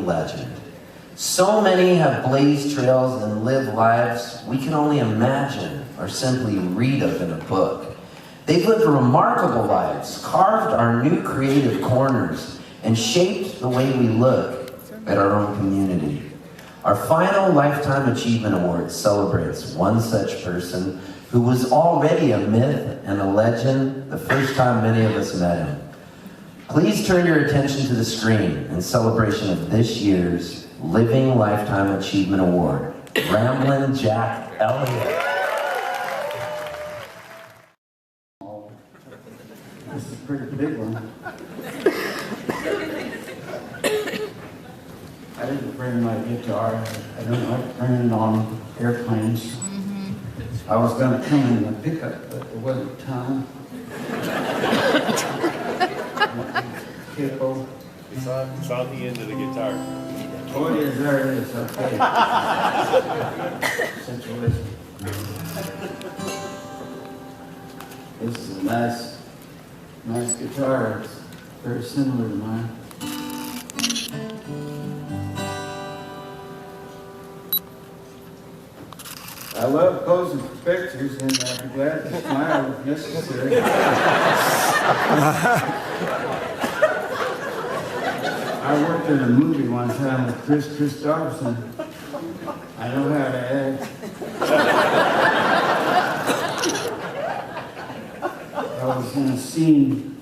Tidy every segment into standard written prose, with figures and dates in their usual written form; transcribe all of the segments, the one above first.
legend. So many have blazed trails and lived lives we can only imagine or simply read of in a book. They've lived remarkable lives, carved our new creative corners, and shaped the way we look at our own community. Our final Lifetime Achievement Award celebrates one such person who was already a myth and a legend the first time many of us met him. Please turn your attention to the screen in celebration of this year's Living Lifetime Achievement Award, Ramblin' Jack Elliott. This is a pretty big one. I didn't bring my guitar. I don't like bringing it on airplanes. I was going to come in the pickup, but there wasn't time. Capo. It's on the end of the guitar. Oh, it is, there it is, okay. Situation. This is a nice guitar. It's very similar to mine. I love posing for pictures, and I'd be glad to smile if necessary. I worked in a movie one time with Chris Christopherson. I know how to act. I was in a scene.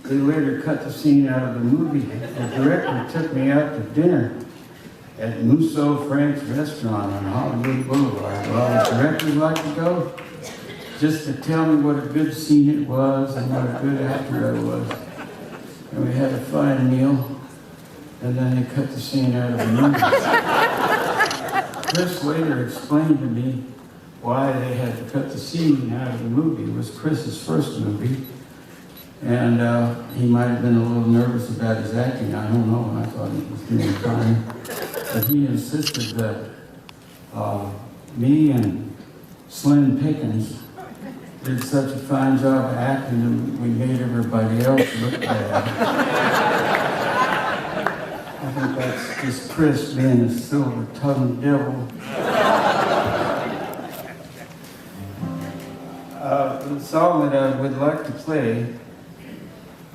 They later cut the scene out of the movie. The director took me out to dinner at Musso Frank's restaurant on Hollywood Boulevard. Well, the directors like to go just to tell me what a good scene it was and what a good actor I was. And we had a fine meal. And then they cut the scene out of the movie. Chris later explained to me why they had to cut the scene out of the movie. It was Chris's first movie. And he might have been a little nervous about his acting. I don't know. I thought he was doing fine. But he insisted that me and Slim Pickens did such a fine job of acting that we made everybody else look bad. I think that's just Chris being a silver-tongued devil. The song that I would like to play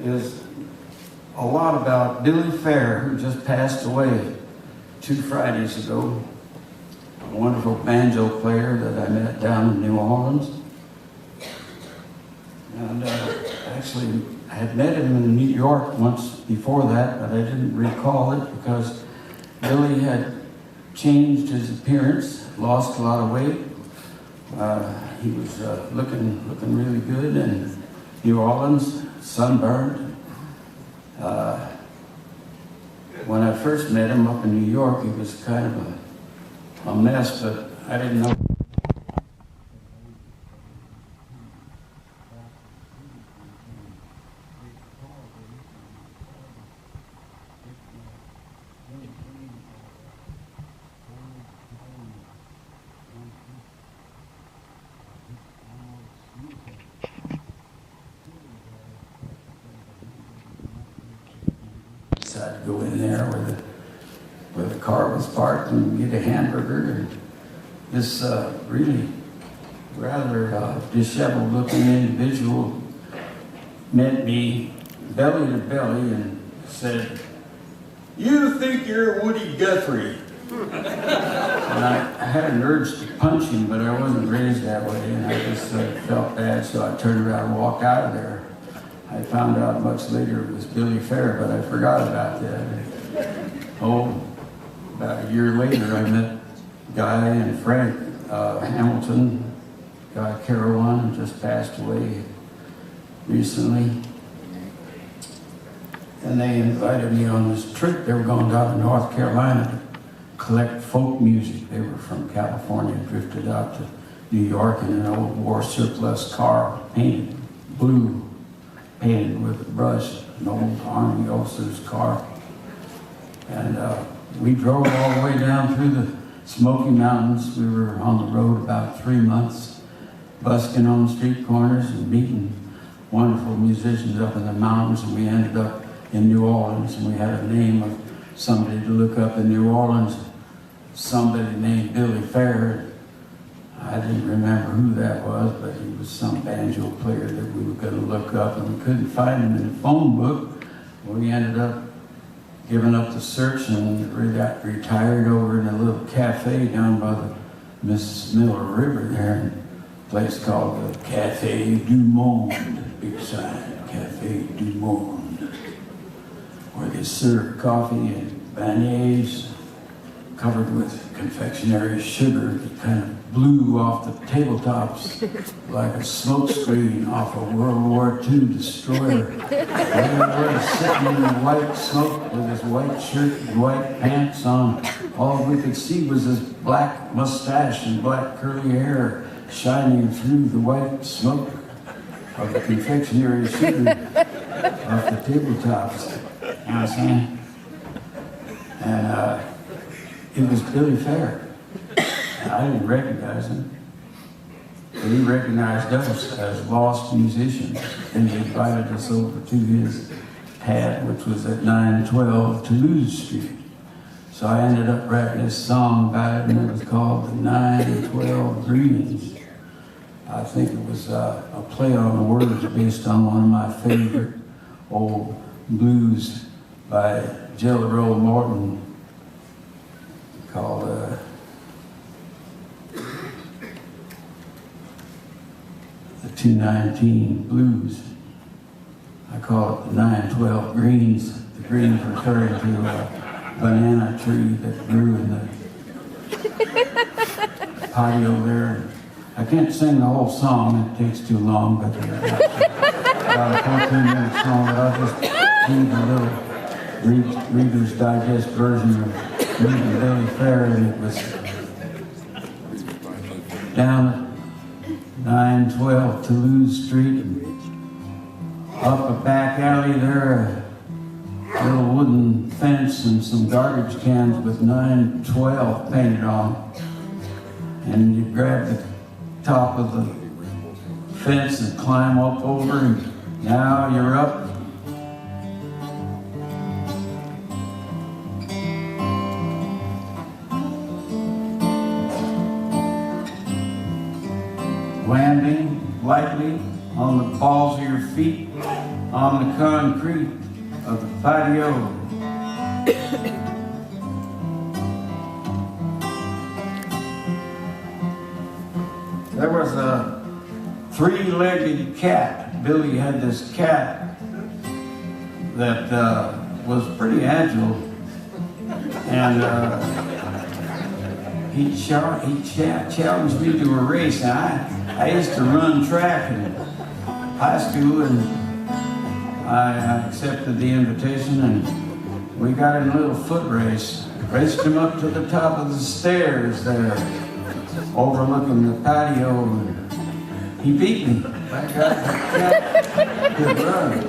is a lot about Billy Fair, who just passed away 2 Fridays ago. A wonderful banjo player that I met down in New Orleans. And actually, I had met him in New York once before that, but I didn't recall it because Billy had changed his appearance, lost a lot of weight. He was looking really good in New Orleans, sunburned. When I first met him up in New York, he was kind of a mess, but I didn't know. Decided to go in there where the car was parked and get a hamburger. And this really rather disheveled looking individual met me belly to belly and said, "You think you're Woody Guthrie?" And I had an urge to punch him, but I wasn't raised that way, and I just felt bad, so I turned around and walked out of there. I found out much later it was Billy Fair, but I forgot about that. About a year later, I met Guy and Frank Hamilton. Guy Caroline just passed away recently. And they invited me on this trip. They were going down to North Carolina to collect folk music. They were from California, drifted out to New York in an old war surplus car, painted blue, painted with a brush, an old Army officer's car. And we drove all the way down through the Smoky Mountains. We were on the road about 3 months, busking on street corners and meeting wonderful musicians up in the mountains. And we ended up in New Orleans, and we had a name of somebody to look up in New Orleans, somebody named Billy Fair. I didn't remember who that was, but he was some banjo player that we were going to look up, and we couldn't find him in the phone book. We ended up giving up the search and retired over in a little cafe down by the Mrs. Miller River there, in a place called the Cafe du Monde, big sign, Cafe du Monde, where they serve coffee and beignets covered with confectionery sugar that kind of blew off the tabletops like a smoke screen off a World War II destroyer. And he was sitting in the white smoke with his white shirt and white pants on. All we could see was his black mustache and black curly hair shining through the white smoke of the confectionery sugar off the tabletops. You know what I'm saying? And it was Billy Fair. I didn't recognize him, but he recognized us as lost musicians, and he invited us over to his pad, which was at 912 Toulouse Street. So I ended up writing this song about it, and it was called the 912 Greetings. I think it was a play on the words based on one of my favorite old blues by Jelly Roll Morton called the 219 Blues. I call it the 912 Greens. The greens referring to a banana tree that grew in the patio there. I can't sing the whole song, it takes too long, but about a 14-minute song, but I'll just read a little Reader's Digest version of reading Billy Fair, and it was down at 912 Toulouse Street, and up a back alley there, a little wooden fence and some garbage cans with 912 painted on. And you grab the top of the fence and climb up over, and now you're up. Landing lightly on the balls of your feet on the concrete of the patio. There was a three-legged cat. Billy had this cat that was pretty agile, and he challenged me to a race. And I used to run track in high school, and I accepted the invitation, and we got in a little foot race. Raced him up to the top of the stairs there, overlooking the patio, and he beat me. That cat could run.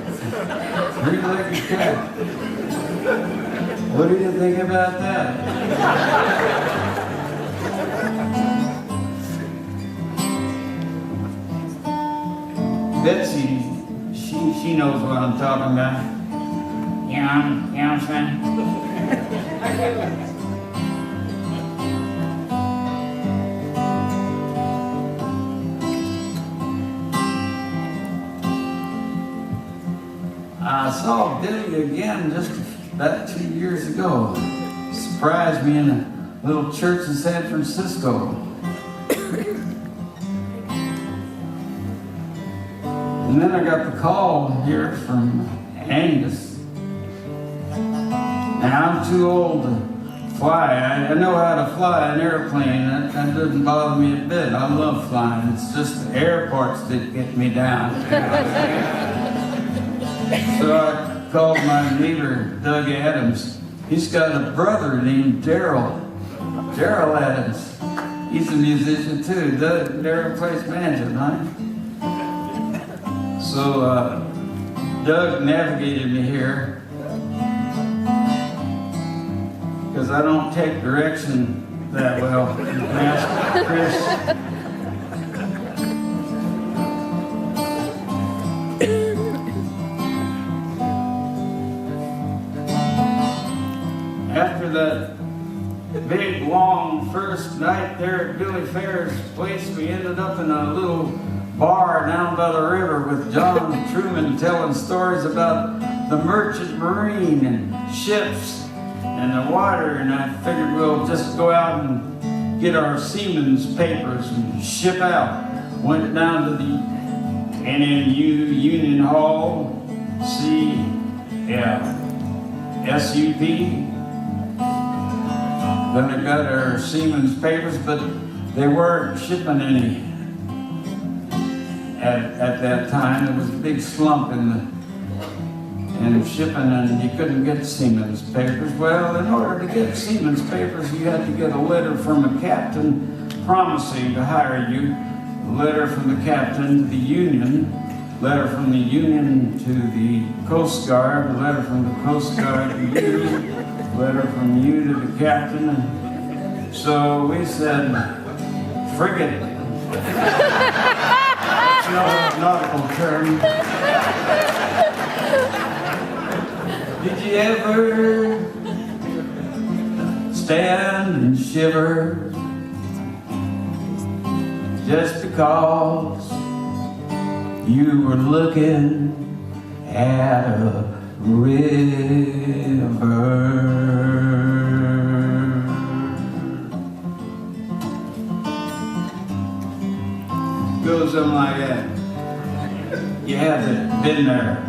Three-legged cat. What do you think about that? Betsy, she knows what I'm talking about. You know what I'm saying? I saw Billy again just about 2 years ago. Surprised me in a little church in San Francisco. And then I got the call here from Angus. Now I'm too old to fly. I know how to fly an airplane. That doesn't bother me a bit. I love flying. It's just the airports that get me down. So I called my neighbor, Doug Adams. He's got a brother named Daryl Adams. He's a musician too. Daryl plays banjo, right? So Doug navigated me here because I don't take direction that well. You can ask Chris. after that big, long first night there at Billy Fair's place, we ended up in a little bar down by the river with John Truman telling stories about the merchant marine and ships and the water, and I figured we'll just go out and get our seamen's papers and ship out. Went down to the NNU Union Hall, SUP. Then I got our seamen's papers, but they weren't shipping any at that time. There was a big slump in shipping, and you couldn't get seamen's papers. Well, in order to get seamen's papers, you had to get a letter from a captain promising to hire you, a letter from the captain to the union, letter from the union to the Coast Guard, a letter from the Coast Guard to you, letter from you to the captain. And so we said, frigate. It's not a nautical term. Did you ever stand and shiver just because you were looking at a river? Goes something like that. You haven't been there.